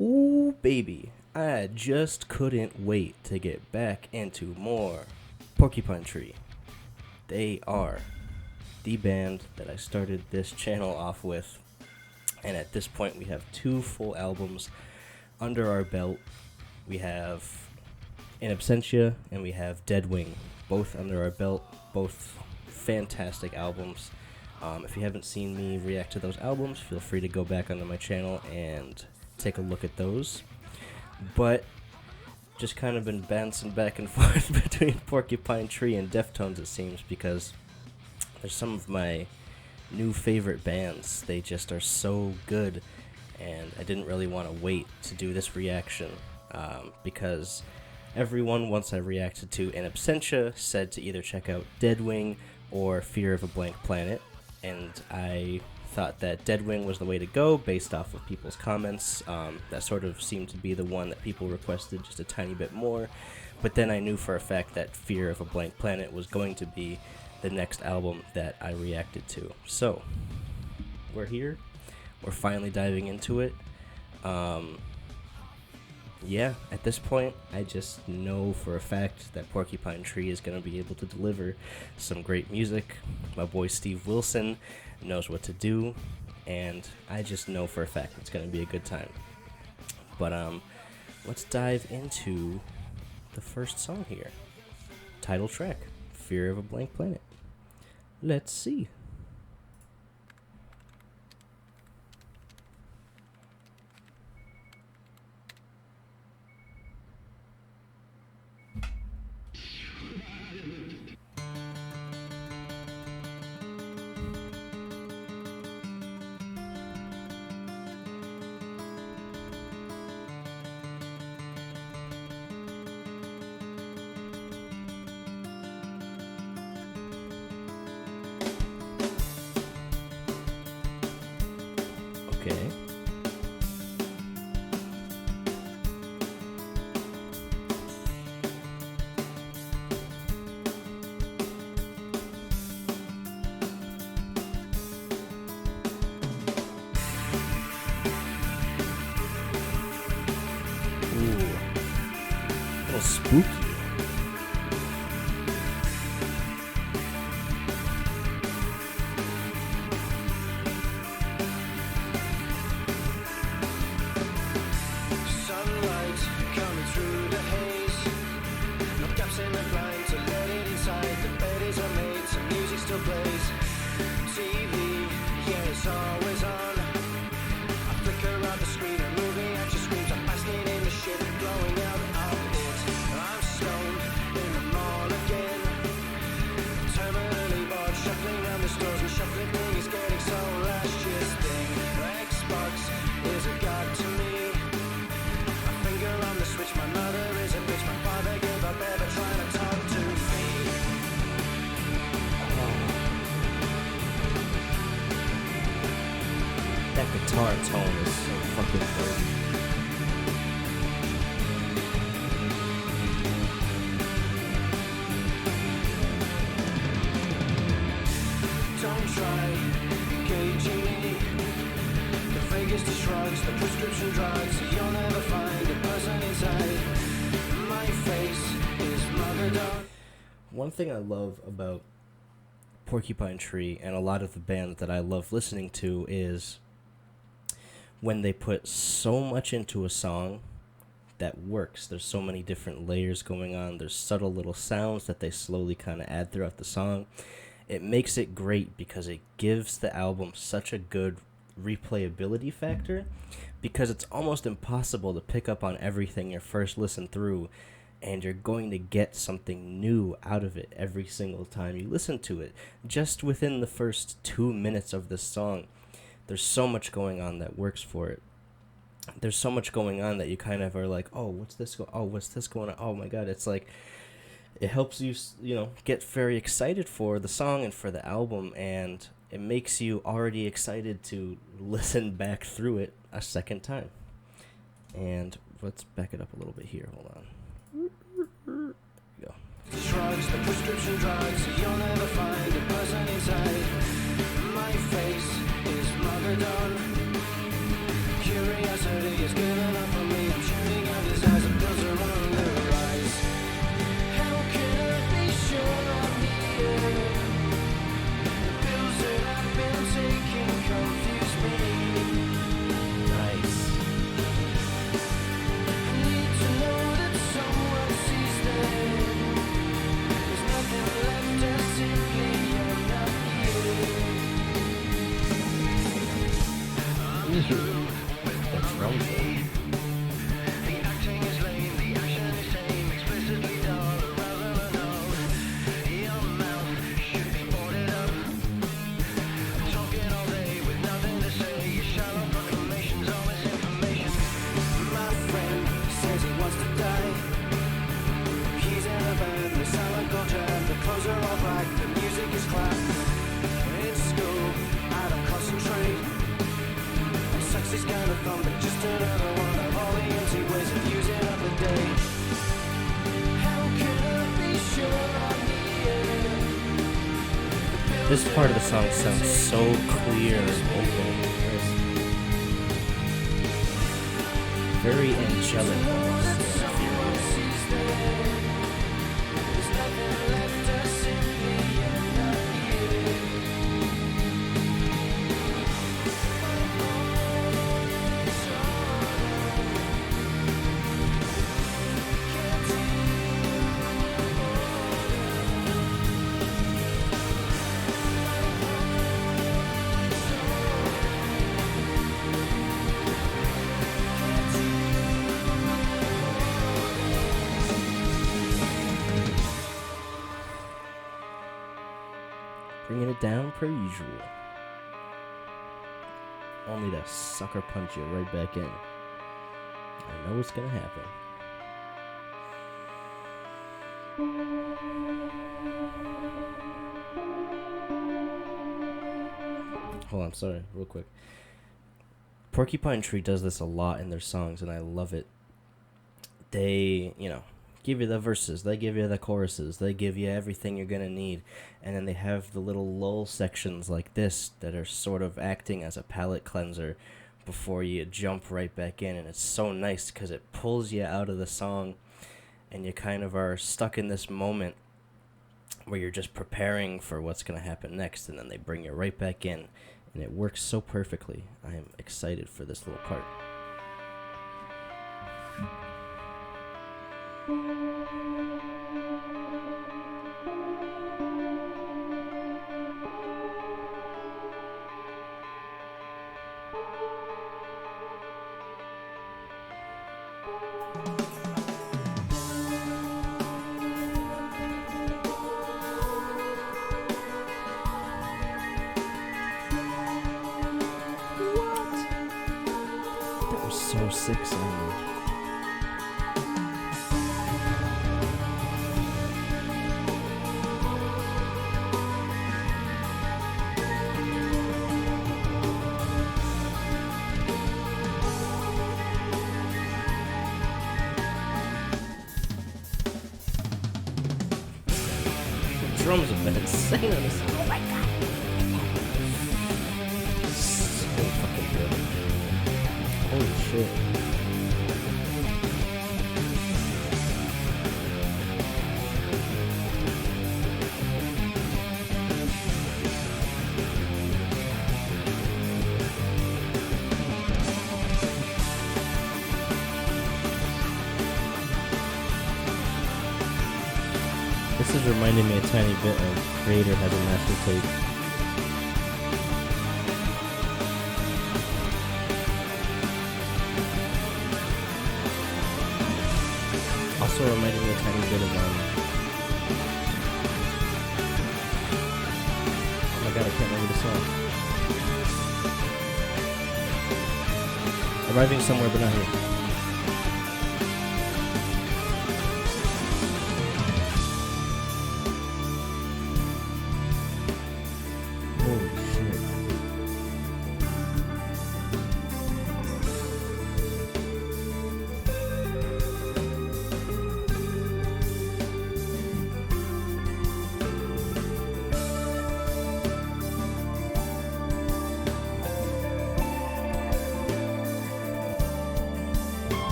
Ooh, baby, I just couldn't wait to get back into more Porcupine Tree. They are the band that I started this channel off with, and at this point we have 2 full albums under our belt. We have In Absentia and we have Deadwing, both under our belt, both fantastic albums. If you haven't seen me react to those albums, feel free to go back onto my channel and take a look at those. But just kind of been bouncing back and forth between Porcupine Tree and Deftones, it seems, because they're some of my new favorite bands. They just are so good, and I didn't really want to wait to do this reaction because everyone, once I reacted to In Absentia, said to either check out Deadwing or Fear of a Blank Planet, and I thought that Deadwing was the way to go based off of people's comments. That sort of seemed to be the one that people requested just a tiny bit more, but then I knew for a fact that Fear of a Blank Planet was going to be the next album that I reacted to. So we're here, we're finally diving into it. Yeah, at this point, I just know for a fact that Porcupine Tree is going to be able to deliver some great music. My boy Steve Wilson knows what to do, and I just know for a fact it's going to be a good time. But let's dive into the first song here. Title track, Fear of a Blank Planet. Let's see. Okay. Ooh. A little spooky. Always on. I flicker around the screen, a movie at your screams. I'm basking in the shit, blowing out of it. I'm stoned in the mall again. Terminally bored, shuffling around the stores, and shuffling thing is getting so last year's thing. Xbox is a god to me. My finger on the switch, my mother is a bitch. My father gave up ever trying to talk to me. That guitar tone is so fucking good. Don't try engaging me. The fakest of shrugs, the prescription drugs. You'll never find a person inside. My face is mothered up. One thing I love about Porcupine Tree and a lot of the bands that I love listening to is when they put so much into a song that works. There's so many different layers going on. There's subtle little sounds that they slowly kind of add throughout the song. It makes it great because it gives the album such a good replayability factor, because it's almost impossible to pick up on everything your first listen through, and you're going to get something new out of it every single time you listen to it. Just within the first 2 minutes of this song, there's so much going on that works for it. There's so much going on that you kind of are like, oh, what's this going on? Oh my god, it's like, it helps you, get very excited for the song and for the album, and it makes you already excited to listen back through it a second time. And let's back it up a little bit here. Hold on. There we go. Drugs, the prescription drugs, you'll never find a person inside. My face is mothered on. Curiosity is good enough. This part of the song sounds so clear and open. Very angelic almost. Bringing it down per usual. Only to sucker punch you right back in. I know what's gonna happen. Hold on, sorry, real quick. Porcupine Tree does this a lot in their songs, and I love it. They, give you the verses, they give you the choruses, they give you everything you're gonna need, and then they have the little lull sections like this that are sort of acting as a palate cleanser before you jump right back in, and it's so nice because it pulls you out of the song, and you kind of are stuck in this moment where you're just preparing for what's gonna happen next, and then they bring you right back in, and it works so perfectly. I am excited for this little part. That was so sick sounding. Drums have been insane on this. Oh my god. So fucking good. Holy shit. This is reminding me a tiny bit of Creator Has a Master Tape. Also reminding me a tiny bit of oh my god, I can't remember the song. Arriving Somewhere But Not Here.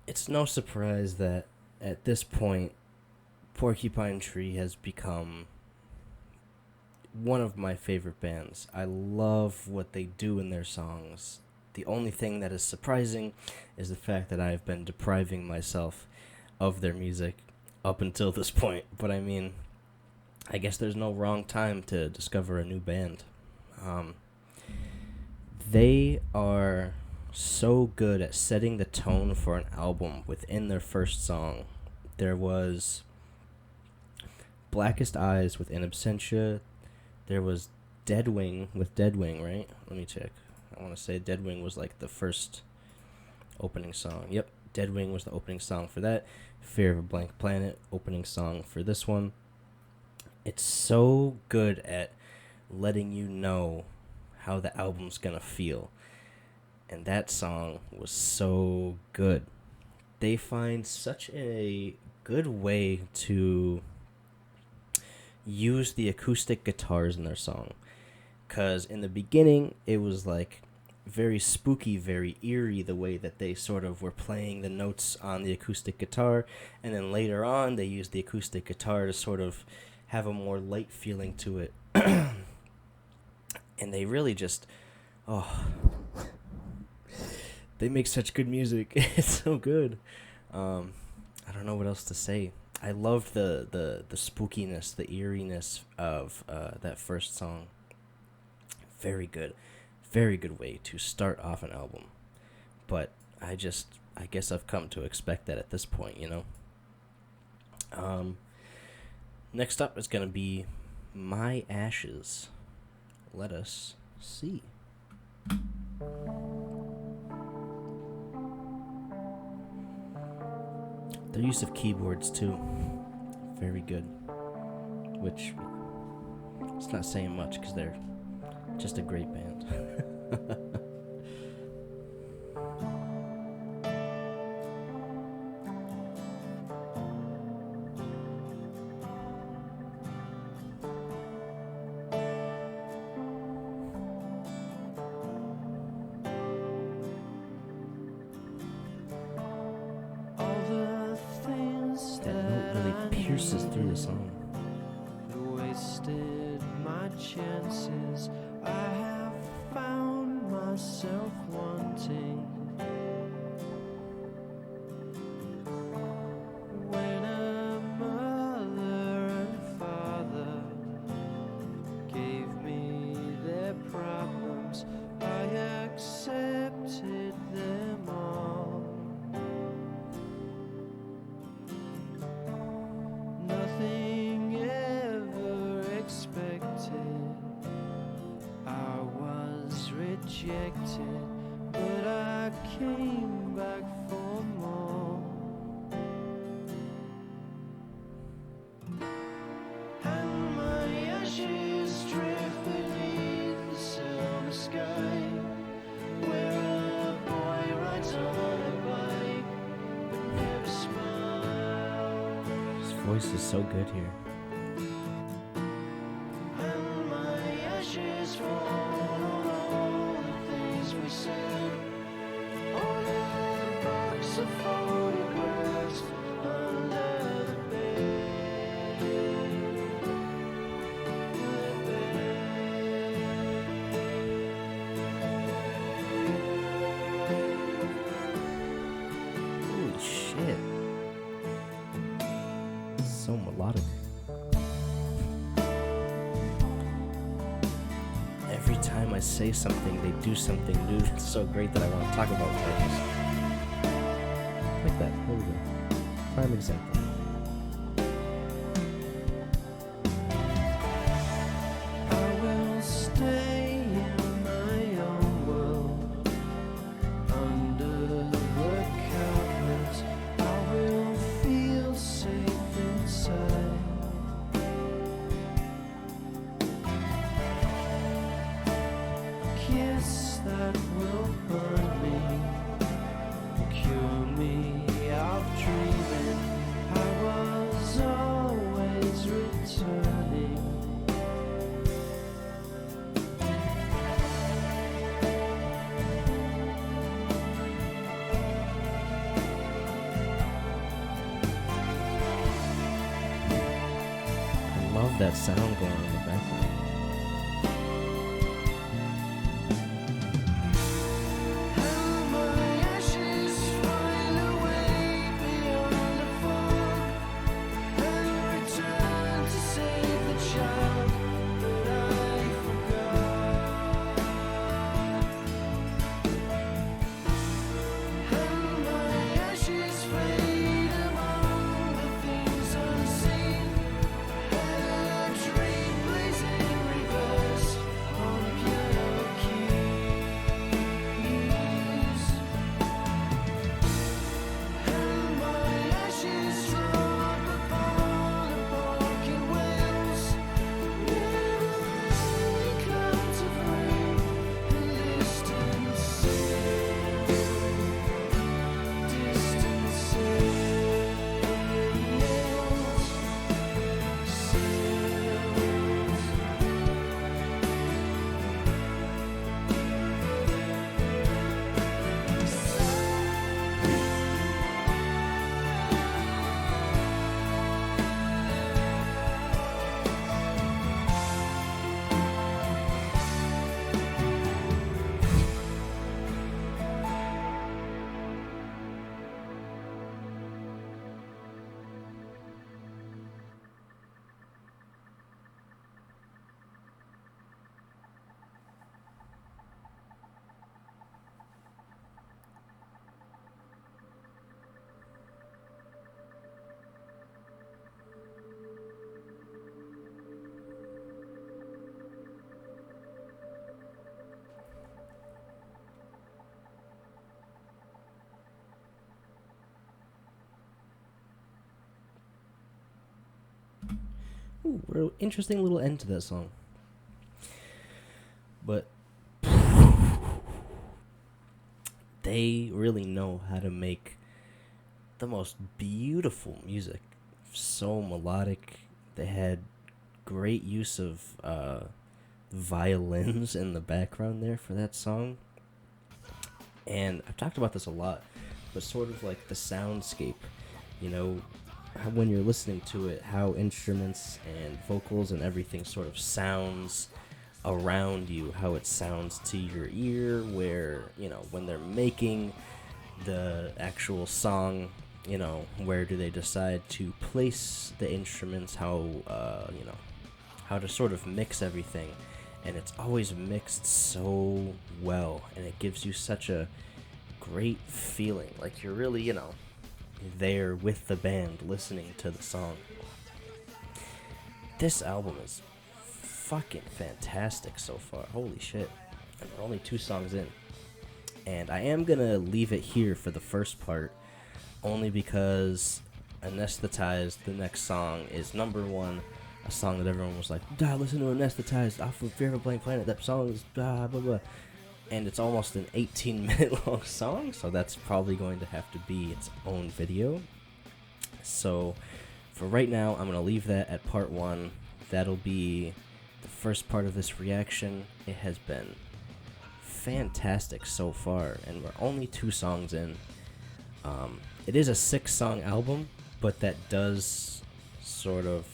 It's no surprise that at this point, Porcupine Tree has become one of my favorite bands. I love what they do in their songs. The only thing that is surprising is the fact that I've been depriving myself of their music up until this point. But I mean, I guess there's no wrong time to discover a new band. They are so good at setting the tone for an album within their first song. There was Blackest Eyes with In Absentia. There was Deadwing with Deadwing, right? Let me check. I want to say Deadwing was like the first opening song. Yep, Deadwing was the opening song for that. Fear of a Blank Planet, opening song for this one. It's so good at letting you know how the album's gonna feel. And that song was so good. They find such a good way to use the acoustic guitars in their song. Because in the beginning, it was like very spooky, very eerie, the way that they sort of were playing the notes on the acoustic guitar. And then later on, they used the acoustic guitar to sort of have a more light feeling to it. And they really just, they make such good music. It's so good. I don't know what else to say. I loved the spookiness, the eeriness of that first song. Very good. Very good way to start off an album. But I guess I've come to expect that at this point, you know? Next up is going to be My Ashes. Let us see. Their use of keyboards too, very good. Which, it's not saying much because they're just a great band. Pierces through the song. Wasted my chances. I have found myself wanting. When a mother and father gave me their problems, I accepted them all. Nothing ever expected. I was rejected, but I came back for more. And my ashes drift beneath the silver sky, where a boy rides on a bike but never smiles. His voice is so good here. And my ashes fall on all the things we said, on a box of photographs under the bed. Holy shit. So melodic. Every time I say something, they do something new that's so great that I want to talk about it. Like that. There we go. Prime example. I will stay in my own world, under the covers. I will feel safe inside. Kiss that will burn me, cure me of dreaming. I was always returning. I love that sound going on in the background. Ooh, real interesting little end to that song. But they really know how to make the most beautiful music. So melodic. They had great use of violins in the background there for that song. And I've talked about this a lot, but sort of like the soundscape, you know, when you're listening to it, how instruments and vocals and everything sort of sounds around you, how it sounds to your ear, where, you know, when they're making the actual song, you know, where do they decide to place the instruments, how, you know, how to sort of mix everything. And it's always mixed so well, and it gives you such a great feeling, like you're really, you know, there with the band listening to the song. This album is fucking fantastic so far. Holy shit. And we're only 2 songs in. And I am gonna leave it here for the first part, only because Anesthetized, the next song, is number 1. A song that everyone was like, listen to Anesthetized off of Fear of a Blank Planet. That song is blah, blah, blah. And it's almost an 18-minute long song, so that's probably going to have to be its own video. So for right now, I'm going to leave that at part 1. That'll be the first part of this reaction. It has been fantastic so far, and we're only 2 songs in. It is a 6-song album, but that does sort of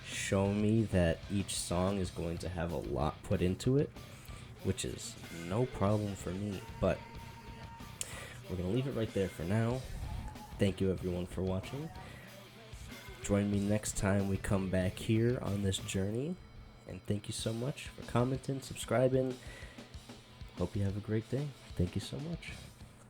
show me that each song is going to have a lot put into it, which is no problem for me. But we're going to leave it right there for now. Thank you everyone for watching. Join me next time we come back here on this journey. And thank you so much for commenting, subscribing. Hope you have a great day. Thank you so much.